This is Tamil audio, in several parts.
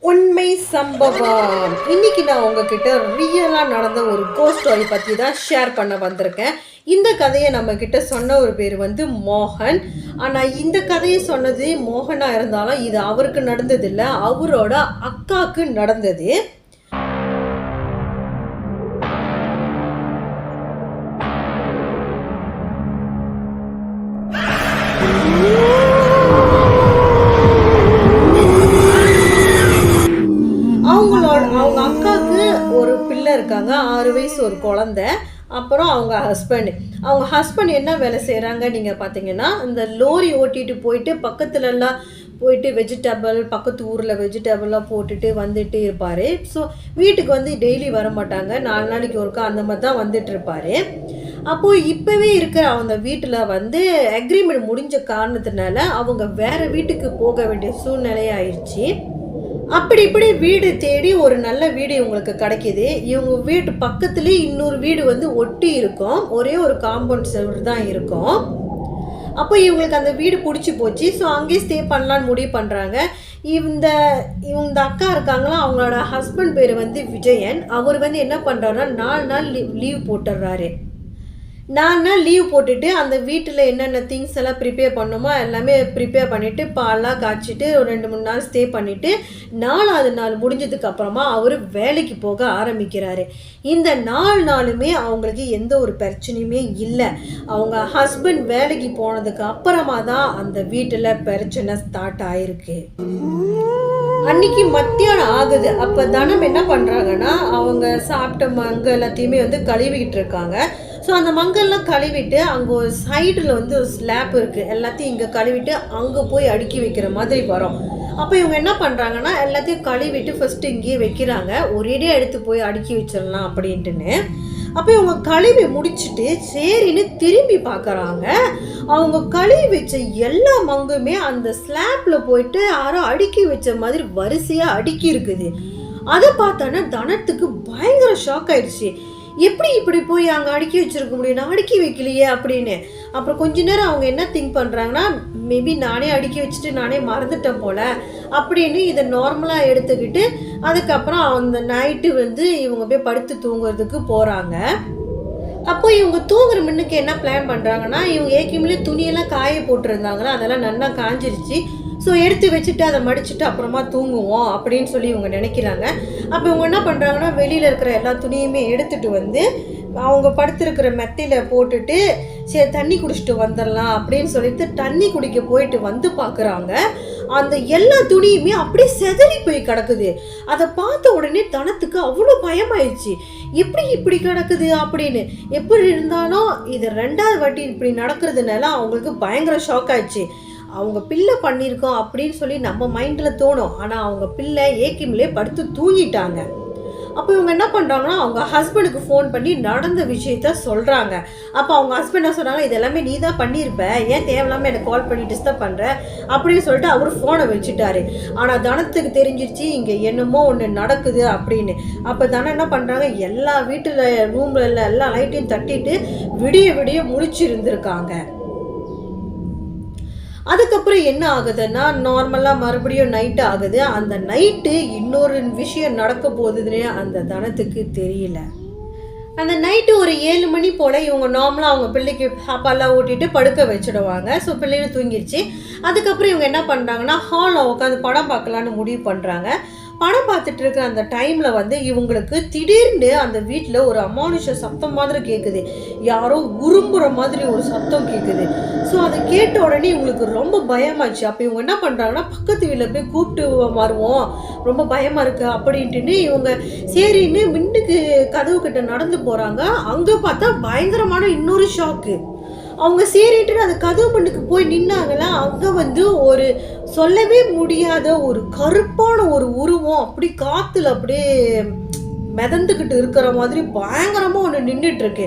உண்மை சம்பவம். இன்னைக்கு நான் உங்ககிட்ட ரியலா நடந்த ஒரு கோஸ்ட் ஸ்டோரி பத்தி தான் ஷேர் பண்ண வந்திருக்கேன். இந்த கதையை நம்ம கிட்ட சொன்ன ஒரு பேர் வந்து மோகன். ஆனா இந்த கதையை சொன்னது மோகனா இருந்தாலும் இது அவருக்கு நடந்தது இல்ல, அவரோட அக்காக்கு நடந்தது. அவங்க அக்காவுக்கு ஒரு பிள்ளை இருக்காங்க, 6 வயசு ஒரு குழந்தை. அப்புறம் அவங்க ஹஸ்பண்ட் என்ன வேலை செய்கிறாங்க நீங்கள் பார்த்தீங்கன்னா, இந்த லோரி ஓட்டிகிட்டு போயிட்டு பக்கத்துலலாம் போயிட்டு வெஜிடபிள், பக்கத்து ஊரில் வெஜிடபிள்லாம் போட்டுட்டு வந்துட்டு இருப்பார். ஸோ வீட்டுக்கு வந்து டெய்லி வர மாட்டாங்க, 4 நாளைக்கு ஒருக்கா அந்த மாதிரி தான் வந்துட்டு இருப்பார். அப்போது இப்போவே இருக்கிற அவங்க வீட்டில் வந்து அக்ரிமெண்ட் முடிஞ்ச காரணத்தினால அவங்க வேறு வீட்டுக்கு போக வேண்டிய சூழ்நிலை ஆயிடுச்சு. அப்படி இப்படி வீடு தேடி ஒரு நல்ல வீடு இவங்களுக்கு கிடைக்கிது. இவங்க வீட்டு பக்கத்துலேயே இன்னொரு வீடு வந்து ஒட்டி இருக்கும், ஒரே ஒரு காம்பவுண்ட் செவர் தான் இருக்கும். அப்போ இவங்களுக்கு அந்த வீடு பிடிச்சி போச்சு. ஸோ அங்கேயே ஸ்டே பண்ணலான்னு முடிவு பண்ணுறாங்க. இந்த இவங்க அக்கா இருக்காங்களா, அவங்களோட ஹஸ்பண்ட் பேர் வந்து விஜயன். அவர் வந்து என்ன பண்ணுறாருன்னா 4 நாள் லீவ் போட்டுடுறாரு. 4 நாள் லீவ் போட்டுட்டு அந்த வீட்டில் என்னென்ன திங்ஸ் எல்லாம் ப்ரிப்பேர் பண்ணுமோ எல்லாமே ப்ரிப்பேர் பண்ணிவிட்டு பால்லாம் காய்ச்சிட்டு ஒரு 2-3 நாள் ஸ்டே பண்ணிவிட்டு 4ஆவது நாள் முடிஞ்சதுக்கு அப்புறமா அவர் வேலைக்கு போக ஆரம்பிக்கிறாரு. இந்த 4 நாளுமே அவங்களுக்கு எந்த ஒரு பிரச்சனையுமே இல்லை. அவங்க ஹஸ்பண்ட் வேலைக்கு போனதுக்கு அப்புறமா தான் அந்த வீட்டில் பிரச்சனை ஸ்டார்ட் ஆயிருக்கு. அன்னைக்கு மத்தியானம் ஆகுது. அப்போ தனம் என்ன பண்ணுறாங்கன்னா, அவங்க சாப்பிட்ட மங்கு எல்லாத்தையுமே வந்து கழுவிக்கிட்டு இருக்காங்க. ஸோ அந்த மங்கெல்லாம் கழுவிட்டு அங்கே ஒரு சைடில் வந்து ஒரு ஸ்லாப் இருக்குது, எல்லாத்தையும் இங்கே கழுவிட்டு அங்கே போய் அடுக்கி வைக்கிற மாதிரி வரும். அப்போ இவங்க என்ன பண்ணுறாங்கன்னா, எல்லாத்தையும் கழுவிட்டு ஃபஸ்ட்டு இங்கேயே வைக்கிறாங்க, ஒரேடியாக எடுத்து போய் அடுக்கி வச்சிடலாம் அப்படின்ட்டுன்னு. அப்போ இவங்க கழுவி முடிச்சுட்டு சரின்னு திரும்பி பார்க்குறாங்க. அவங்க கழுவி வச்ச எல்லா மங்குமே அந்த ஸ்லாப்பில் போயிட்டு யாரோ அடுக்கி வச்ச மாதிரி வரிசையாக அடுக்கி இருக்குது. அதை பார்த்தோன்னா தனத்துக்கு பயங்கர ஷாக் ஆயிடுச்சு. எப்படி இப்படி போய் அங்கே அடுக்கி வச்சுருக்க முடியும், நான் அடுக்கி வைக்கலையே அப்படின்னு. அப்புறம் கொஞ்ச நேரம் அவங்க என்ன திங்க் பண்ணுறாங்கன்னா, மேபி நானே அடுக்கி வச்சுட்டு நானே மறந்துட்டேன் போல் அப்படின்னு இதை நார்மலாக எடுத்துக்கிட்டு அதுக்கப்புறம் அந்த நைட்டு வந்து இவங்க போய் படுத்து தூங்குறதுக்கு போகிறாங்க. அப்போ இவங்க தூங்குற முன்னுக்கு என்ன பிளான் பண்ணுறாங்கன்னா, இவங்க ஏற்கனவே துணியெல்லாம் காய போட்டுருந்தாங்களா, அதெல்லாம் நல்லா காஞ்சிருச்சு. ஸோ எடுத்து வச்சுட்டு அதை மடிச்சுட்டு அப்புறமா தூங்குவோம் அப்படின்னு சொல்லி இவங்க நினைக்கிறாங்க. அப்போ இவங்க என்ன பண்ணுறாங்கன்னா, வெளியில் இருக்கிற எல்லா துணியுமே எடுத்துகிட்டு வந்து அவங்க படுத்துருக்கிற மெத்தையில் போட்டுட்டு சரி தண்ணி குடிச்சிட்டு வந்துடலாம் அப்படின்னு சொல்லிட்டு தண்ணி குடிக்க போயிட்டு வந்து பார்க்குறாங்க. அந்த எல்லா துணியுமே அப்படியே செதறி போய் கிடக்குது. அதை பார்த்த உடனே தனத்துக்கு அவ்வளோ பயமாயிடுச்சு, எப்படி இப்படி கிடக்குது அப்படின்னு. எப்படி இருந்தாலும் இது 2வது வாட்டி இப்படி நடக்கிறதுனால அவங்களுக்கு பயங்கர ஷாக் ஆயிடுச்சு. அவங்க பிள்ளை பண்ணியிருக்கோம் அப்படின்னு சொல்லி நம்ம மைண்டில் தோணும், ஆனால் அவங்க பிள்ளை ஏக்கிமிலே படுத்து தூங்கிட்டாங்க. அப்போ இவங்க என்ன பண்ணுறாங்கன்னா, அவங்க ஹஸ்பண்டுக்கு ஃபோன் பண்ணி நடந்த விஷயத்த சொல்கிறாங்க. அப்போ அவங்க ஹஸ்பண்ட் என்ன சொன்னாங்க, இது எல்லாமே நீ தான் பண்ணியிருப்ப, ஏன் தேவையில்லாமல் எனக்கு கால் பண்ணி டிஸ்டர்ப் பண்ணுற அப்படின்னு சொல்லிட்டு அவர் ஃபோனை வச்சுட்டாரு. ஆனால் தனத்துக்கு தெரிஞ்சிருச்சு இங்கே என்னமோ ஒன்று நடக்குது அப்படின்னு. அப்போ தனம் என்ன பண்ணுறாங்க, எல்லா வீட்டில் ரூமில் எல்லா லைட்டையும் தட்டிட்டு விடிய விடிய முழிச்சிருந்துருக்காங்க. அதுக்கப்புறம் என்ன ஆகுதுன்னா, நார்மலாக மறுபடியும் நைட்டு ஆகுது. அந்த நைட்டு இன்னொரு விஷயம் நடக்க போகுதுன்னே அந்த தனத்துக்கு தெரியல. அந்த நைட்டு ஒரு 7 மணி போல் இவங்க நார்மலாக அவங்க பிள்ளைக்கு சாப்பாடெல்லாம் ஊட்டிட்டு படுக்க வச்சுடுவாங்க. ஸோ பிள்ளைங்க தூங்கிடுச்சு. அதுக்கப்புறம் இவங்க என்ன பண்ணுறாங்கன்னா, ஹாலில் உட்காந்து படம் பார்க்கலான்னு முடிவு பண்ணுறாங்க. படம் பார்த்துட்டு இருக்கிற அந்த டைமில் வந்து இவங்களுக்கு திடீர்னு அந்த வீட்டில் ஒரு அமானுஷ சத்தம் மாதிரி கேட்குது, யாரோ உரும்புற மாதிரி ஒரு சத்தம் கேட்குது. ஸோ அதை கேட்ட உடனே இவங்களுக்கு ரொம்ப பயமாச்சு. அப்போ இவங்க என்ன பண்ணுறாங்கன்னா, பக்கத்து வீட்டில் போய் கூப்பிட்டு வருவோம், ரொம்ப பயமாக இருக்குது அப்படின்ட்டுன்னு இவங்க சரின்னு மின்னுக்கு கதவு கிட்ட நடந்து போகிறாங்க. அங்கே பார்த்தா பயங்கரமான இன்னொரு ஷாக்கு. அவங்க சரிட்டு அந்த கதவு பண்ணுக்கு போய் நின்னாங்களா, அங்கே வந்து ஒரு சொல்லவே முடியாத ஒரு கருப்பான ஒரு உருவம் அப்படி காற்றுல அப்படியே மிதந்துக்கிட்டு இருக்கிற மாதிரி பயங்கரமாக ஒன்று நின்றுட்டுருக்கு.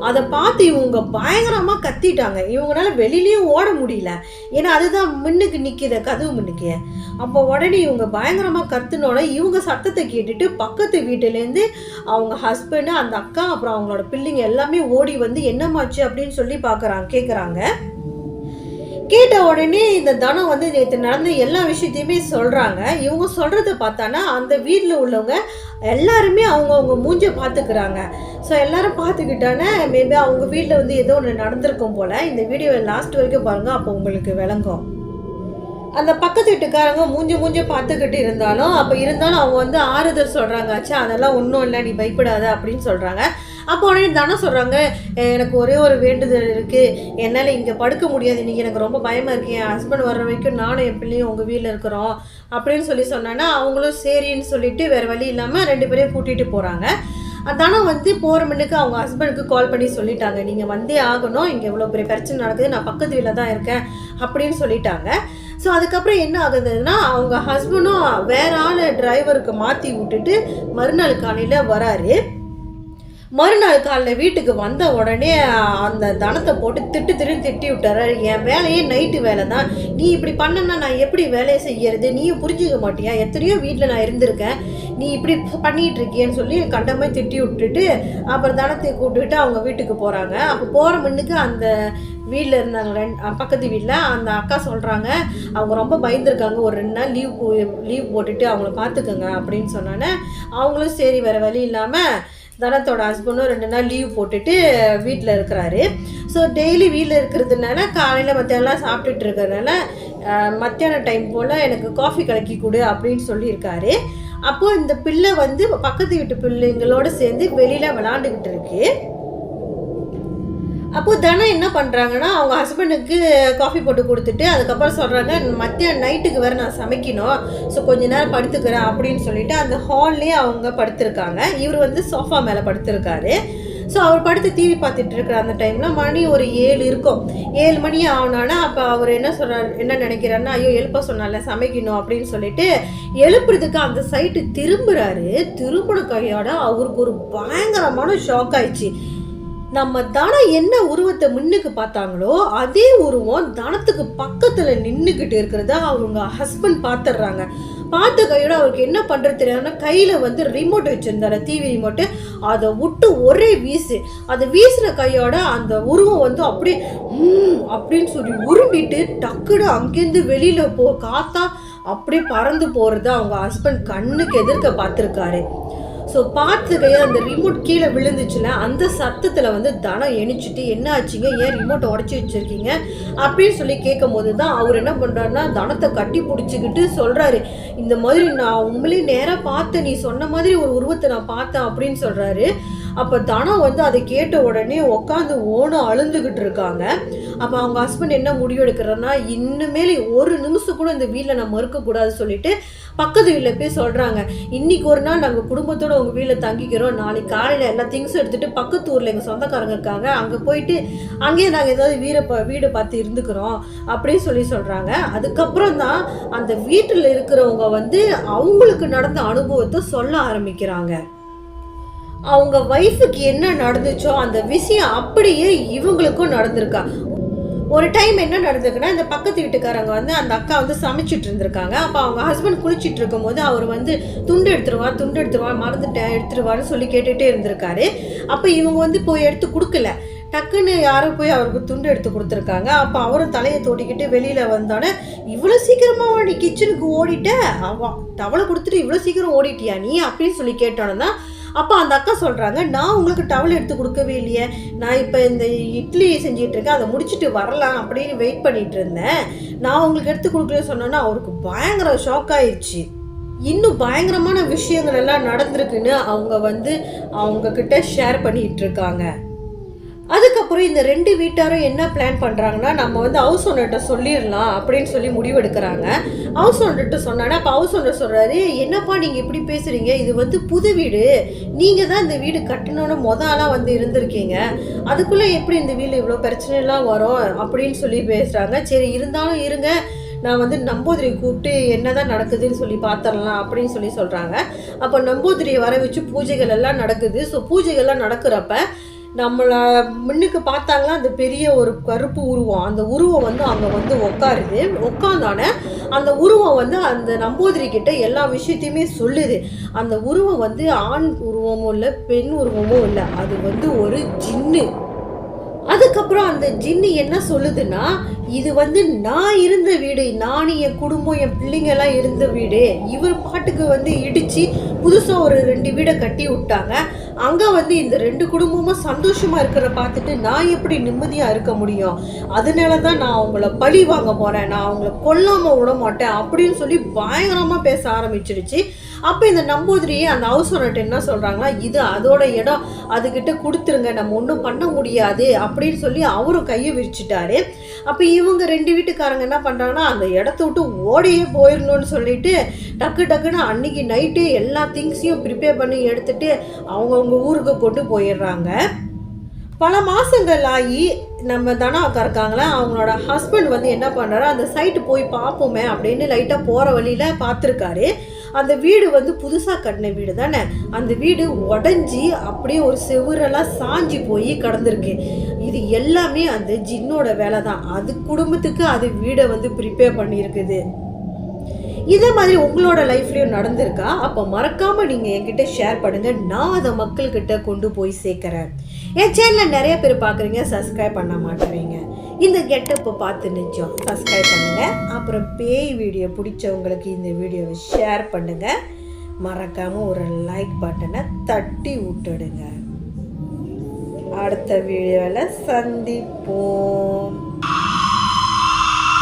அதை பார்த்து இவங்க பயங்கரமாக கத்திட்டாங்க. இவங்களால வெளியிலையும் ஓட முடியல, ஏன்னா அதுதான் முன்னுக்கு நிற்கிது கதவு முன்னுக்கு. அப்போ உடனே இவங்க பயங்கரமாக கத்துனோட இவங்க சத்தத்தை கேட்டுட்டு பக்கத்து வீட்டிலேருந்து அவங்க ஹஸ்பண்டு, அந்த அக்கா, அப்புறம் அவங்களோட பிள்ளைங்க எல்லாமே ஓடி வந்து என்னமாச்சு அப்படின்னு சொல்லி கேட்குறாங்க. கேட்ட உடனே இந்த தனம் வந்து நேற்று நடந்த எல்லா விஷயத்தையுமே சொல்கிறாங்க. இவங்க சொல்கிறத பார்த்தானா அந்த வீட்டில் உள்ளவங்க எல்லாருமே அவங்கவுங்க மூஞ்ச பார்த்துக்கிறாங்க. ஸோ எல்லாரும் பார்த்துக்கிட்டானே மேபி அவங்க வீட்டில் வந்து ஏதோ ஒன்று நடந்திருக்கும் போல். இந்த வீடியோவை லாஸ்ட் வரைக்கும் பாருங்கள், அப்போ உங்களுக்கு விளங்கும். அந்த பக்கத்து வீட்டுக்காரங்க மூஞ்ச பார்த்துக்கிட்டு இருந்தாலும் அவங்க வந்து ஆறுதல் சொல்கிறாங்க. ஆச்சா அதெல்லாம் ஒன்றும் இல்லை, நீ பயப்படாத அப்படின்னு சொல்கிறாங்க. அப்போ உடனே தானே சொல்கிறாங்க, எனக்கு ஒரே ஒரு வேண்டுதல் இருக்குது, என்னால் இங்கே படுக்க முடியாது, இன்றைக்கி எனக்கு ரொம்ப பயமாக இருக்குது, என் ஹஸ்பண்ட் வர்ற வரைக்கும் நானும் என் பிள்ளையும் உங்கள் வீட்டில் இருக்கிறோம் அப்படின்னு சொன்னாங்கன்னா அவங்களும் சரின்னு சொல்லிட்டு வேறு வழி இல்லாமல் 2 பேரையும் கூட்டிகிட்டு போகிறாங்க. அதான வந்து போகிற மணிக்கு அவங்க ஹஸ்பண்டுக்கு கால் பண்ணி சொல்லிட்டாங்க, நீங்கள் வந்தே ஆகணும், இங்கே இவ்வளோ பெரிய பிரச்சனை நடக்குது, நான் பக்கத்து வீட்டில் தான் இருக்கேன் அப்படின்னு சொல்லிட்டாங்க. ஸோ அதுக்கப்புறம் என்ன ஆகுதுன்னா அவங்க ஹஸ்பண்டும் வேற ஆள் டிரைவருக்கு மாற்றி விட்டுட்டு மறுநாள் காலையில் வராரு. மறுநாள் காலையில் வீட்டுக்கு வந்த உடனே அந்த தனத்தை போட்டு திட்டி விட்டாரு. என் வேலையே நைட்டு வேலை தான், நீ இப்படி பண்ணனா நான் எப்படி வேலையை செய்யறது, நீயும் புரிஞ்சுக்க மாட்டியா, எத்தனையோ வீட்டில் நான் இருந்திருக்கேன், நீ இப்படி பண்ணிகிட்டு இருக்கியன்னு சொல்லி கண்டமாக திட்டி விட்டுட்டு அப்புறம் தனத்தை கூப்பிட்டுட்டு அவங்க வீட்டுக்கு போகிறாங்க. அப்போ போகிற முன்னுக்கு அந்த வீட்டில் இருந்தாங்க பக்கத்து வீட்டில் அந்த அக்கா சொல்கிறாங்க, அவங்க ரொம்ப பயந்துருக்காங்க, ஒரு 2 நாள் லீவ் போட்டுட்டு அவங்கள பார்த்துக்கோங்க அப்படின்னு சொன்னோன்னே அவங்களும் சரி வேறு வழி இல்லாமல் தனத்தோட ஹஸ்பண்டும் 2 நாள் லீவ் போட்டுட்டு வீட்டில் இருக்கிறாரு. ஸோ டெய்லி வீட்டில் இருக்கிறதுனால காலையில் மத்தியானம்லாம் சாப்பிட்டுட்டு இருக்கிறதுனால மத்தியான டைம் போல் எனக்கு காஃபி கலக்கி கொடு அப்படின்னு சொல்லியிருக்காரு. அப்போது இந்த பிள்ளை வந்து பக்கத்து வீட்டு பிள்ளைங்களோடு சேர்ந்து வெளியில் விளாண்டுக்கிட்டு இருக்கு. அப்போது தனம் என்ன பண்ணுறாங்கன்னா அவங்க ஹஸ்பண்டுக்கு காஃபி போட்டு கொடுத்துட்டு அதுக்கப்புறம் சொல்கிறாங்க, மத்தியானம் நைட்டுக்கு வேறு நான் சமைக்கணும், ஸோ கொஞ்ச நேரம் படுத்துக்கிறேன் அப்படின்னு சொல்லிட்டு அந்த ஹால்லேயே அவங்க படுத்திருக்காங்க. இவர் வந்து சோஃபா மேலே படுத்திருக்காரு. ஸோ அவர் படுத்து டிவி பார்த்துட்டு இருக்கிற அந்த டைமில் மணி ஒரு 7 இருக்கும். 7 மணி ஆகணுன்னா அப்போ அவர் என்ன நினைக்கிறாருன்னா, ஐயோ எழுப்ப சொன்னால சமைக்கணும் அப்படின்னு சொல்லிட்டு எழுப்புறதுக்கு அந்த சைட்டு திரும்பின கையோட அவருக்கு ஒரு பயங்கரமான ஷாக் ஆயிடுச்சு. நம்ம தனம் என்ன உருவத்தை முன்னுக்கு பார்த்தாங்களோ அதே உருவம் தனத்துக்கு பக்கத்தில் நின்றுக்கிட்டு இருக்கிறத அவங்க ஹஸ்பண்ட் பார்த்துடுறாங்க. பார்த்த கையோட அவருக்கு என்ன பண்ணுறது தெரியாதுன்னா கையில் வந்து ரிமோட் வச்சுருந்தாரு, டிவி ரிமோட்டு, அதை விட்டு ஒரே வீசு. அதை வீசின கையோட அந்த உருவம் வந்து அப்படியே அப்படின்னு சொல்லி உரும்பிட்டு டக்குன்னு அங்கேருந்து வெளியில் காத்தா அப்படியே பறந்து போகிறத அவங்க ஹஸ்பண்ட் கண்ணுக்கு எதிர்க்க பார்த்துருக்காரு. ஸோ பார்த்துக்கையே அந்த ரிமோட் கீழே விழுந்துச்சுன்னா அந்த சத்தத்தில் வந்து தனம் எணிச்சிட்டு என்ன ஆச்சுங்க, ஏன் ரிமோட்டை உடச்சி வச்சுருக்கீங்க அப்படின்னு சொல்லி கேட்கும் போது தான் அவர் என்ன பண்ணுறாருன்னா தனத்தை கட்டி பிடிச்சிக்கிட்டு சொல்கிறாரு, இந்த மாதிரி நான் உண்மையிலே நேராக பார்த்தேன், நீ சொன்ன மாதிரி ஒரு உருவத்தை நான் பார்த்தேன் அப்படின்னு சொல்கிறாரு. அப்போ தனம் வந்து அதை கேட்ட உடனே உட்காந்து அழுந்துக்கிட்டு இருக்காங்க. அப்போ அவங்க ஹஸ்பண்ட் என்ன முடிவு எடுக்கிறாருன்னா, இன்னுமேலே ஒரு நிமிஷம் கூட இந்த வீட்டில் நம்ம இருக்கக்கூடாது சொல்லிட்டு பக்கத்து வீட்டில் போய் சொல்கிறாங்க, இன்றைக்கி ஒரு நாள் நாங்கள் குடும்பத்தோடு உங்கள் வீட்டில் தங்கிக்கிறோம், நாளைக்கு காலையில் எல்லா திங்ஸும் எடுத்துகிட்டு பக்கத்து ஊரில் எங்கள் சொந்தக்காரங்க இருக்காங்க, அங்கே போயிட்டு அங்கேயே நாங்கள் ஏதாவது வீடு பார்த்து இருந்துக்கிறோம் அப்படின்னு சொல்கிறாங்க. அதுக்கப்புறம் தான் அந்த வீட்டில் இருக்கிறவங்க வந்து அவங்களுக்கு நடந்த அனுபவத்தை சொல்ல ஆரம்பிக்கிறாங்க. அவங்க வைஃபுக்கு என்ன நடந்துச்சோ அந்த விஷயம் அப்படியே இவங்களுக்கும் நடந்திருக்கா. ஒரு டைம் என்ன நடந்திருக்குன்னா, இந்த பக்கத்து வீட்டுக்காரங்க வந்து அந்த அக்கா வந்து சமைச்சிட்டு இருந்திருக்காங்க. அப்போ அவங்க ஹஸ்பண்ட் குளிச்சுட்டு இருக்கும்போது அவர் வந்து துண்டு எடுத்துருவா மறந்துட்டேன் எடுத்துருவான்னு சொல்லி கேட்டுகிட்டே இருந்திருக்காரு. அப்போ இவங்க வந்து போய் எடுத்து கொடுக்கல, டக்குன்னு யாரும் போய் அவருக்கு துண்டு எடுத்து கொடுத்துருக்காங்க. அப்போ அவரும் தலையை தோட்டிக்கிட்டு வெளியில் வந்தோடனே, இவ்வளோ சீக்கிரமாக நீ கிச்சனுக்கு ஓடிட்ட, டவலை கொடுத்துட்டு இவ்வளோ சீக்கிரம் ஓடிட்டியா நீ அப்படின்னு சொல்லி கேட்டோன்னு தான் அப்போ அந்த அக்கா சொல்கிறாங்க, நான் உங்களுக்கு டவல் எடுத்து கொடுக்கவே இல்லையே, நான் இப்போ இந்த இட்லி செஞ்சிட்டு இருக்கேன், அதை முடிச்சுட்டு வரலாம் அப்படின்னு வெயிட் பண்ணிட்டு இருந்தேன், நான் உங்களுக்கு எடுத்து கொடுக்கலன்னு சொன்னோன்னா அவருக்கு பயங்கர ஷாக் ஆயிடுச்சு. இன்னும் பயங்கரமான விஷயங்கள் எல்லாம் நடந்திருக்குன்னு அவங்க வந்து அவங்கக்கிட்ட ஷேர் பண்ணிகிட்டு இருக்காங்க. அதுக்கப்புறம் இந்த 2 வீட்டாரும் என்ன பிளான் பண்ணுறாங்கன்னா, நம்ம வந்து ஹவுஸ் ஓனர்கிட்ட சொல்லிடலாம் அப்படின்னு சொல்லி முடிவெடுக்கிறாங்க. ஹவுஸ் ஓனர்கிட்ட சொன்னாங்கன்னா அப்போ ஹவுஸ் ஓனர் சொல்கிறாரு, என்னப்பா நீங்கள் இப்படி பேசுகிறீங்க, இது வந்து புது வீடு, நீங்கள் தான் இந்த வீடு கட்டணுன்னு ஆளாக வந்து இருந்திருக்கீங்க, அதுக்குள்ளே எப்படி இந்த வீடு இவ்வளோ பிரச்சனைலாம் வரும் அப்படின்னு சொல்லி பேசுகிறாங்க. சரி இருந்தாலும் இருங்க, நான் வந்து நம்பூதிரியை கூப்பிட்டு என்ன தான் நடக்குதுன்னு சொல்லி பார்த்துடலாம் அப்படின்னு சொல்கிறாங்க. அப்போ நம்பூதிரியை வர வச்சு பூஜைகள் எல்லாம் நடக்குது. ஸோ பூஜைகள்லாம் நடக்கிறப்ப நம்மளை முன்னுக்கு பார்த்தாங்களா அந்த பெரிய ஒரு கருப்பு உருவம், அந்த உருவம் வந்து அங்கே வந்து உட்காந்தானே அந்த உருவம் வந்து அந்த நம்பூதிரி கிட்ட எல்லா விஷயத்தையுமே சொல்லுது. அந்த உருவம் வந்து ஆண் உருவமும் இல்லை பெண் உருவமும் இல்லை, அது வந்து ஒரு ஜின்னு. அதுக்கப்புறம் அந்த ஜின்னு என்ன சொல்லுதுன்னா, இது வந்து நான் இருந்த வீடு, நான் என் குடும்பம் என் பிள்ளைங்க எல்லாம் இருந்த வீடு. இவர் பாட்டுக்கு வந்து இடிச்சு புதுசா ஒரு 2 வீடை கட்டி விட்டாங்க. அங்க வந்து இந்த 2 குடும்பமும் சந்தோஷமா இருக்கிறத பார்த்துட்டு நான் எப்படி நிம்மதியா இருக்க முடியும்? அதனாலதான் நான் அவங்கள பழி வாங்க போறேன், நான் அவங்கள கொல்லாம விட மாட்டேன் அப்படின்னு சொல்லி பயங்கரமா பேச ஆரம்பிச்சிடுச்சு. அப்ப இந்த நம்பூதிரியே அந்த ஹவுஸ் ஓனர் என்ன சொல்றாங்களா, இது அதோட இடம், அதுகிட்ட கொடுத்துருங்க, நம்ம ஒன்றும் பண்ண முடியாது அப்படின்னு சொல்லி அவரும் கையை விரிச்சிட்டாரு. அப்ப இவங்க 2 வீட்டுக்காரங்க என்ன பண்றாங்கன்னா, அந்த இடத்த விட்டு ஓடியே போயிடணும்னு சொல்லிட்டு டக்குன்னு அன்னைக்கு நைட்டே எல்லா திங்ஸையும் ப்ரிப்பேர் பண்ணி எடுத்துட்டு அவங்கவுங்க ஊருக்கு கொண்டு போயிடுறாங்க. பல மாதங்கள் ஆகி நம்ம தனா அக்கா இருக்காங்களா, அவங்களோட ஹஸ்பண்ட் வந்து என்ன பண்ணுறாரு, அந்த சைட்டு போய் பார்ப்போமே அப்படின்னு லைட்டாக போகிற வழியில் பார்த்துருக்காரு. அந்த வீடு வந்து புதுசாக கட்டின வீடு தானே, அந்த வீடு உடஞ்சி அப்படியே ஒரு செவுரெல்லாம் சாஞ்சி போய் கடந்திருக்கு. இது எல்லாமே அந்த ஜின்னோட வேலை தான். அது குடும்பத்துக்கு அது வீடை வந்து ப்ரிப்பேர் பண்ணியிருக்குது. இதே மாதிரி உங்களோட லைஃப்லேயும் நடந்திருக்கா? அப்போ மறக்காமல் நீங்கள் என்கிட்ட ஷேர் பண்ணுங்கள், நான் அதை மக்கள்கிட்ட கொண்டு போய் சேர்க்குறேன். என் சேனலில் நிறைய பேர் பார்க்குறீங்க, சப்ஸ்கிரைப் பண்ண மாட்டேறீங்க. இந்த கெட்டப்பை பார்த்து நிச்சயம் சப்ஸ்கிரைப் பண்ணுங்கள். அப்புறம் பேய் வீடியோ பிடிச்சவங்களுக்கு இந்த வீடியோவை ஷேர் பண்ணுங்கள். மறக்காமல் ஒரு லைக் பட்டனை தட்டி விட்டுடுங்க. அடுத்த வீடியோவில் சந்திப்போம்.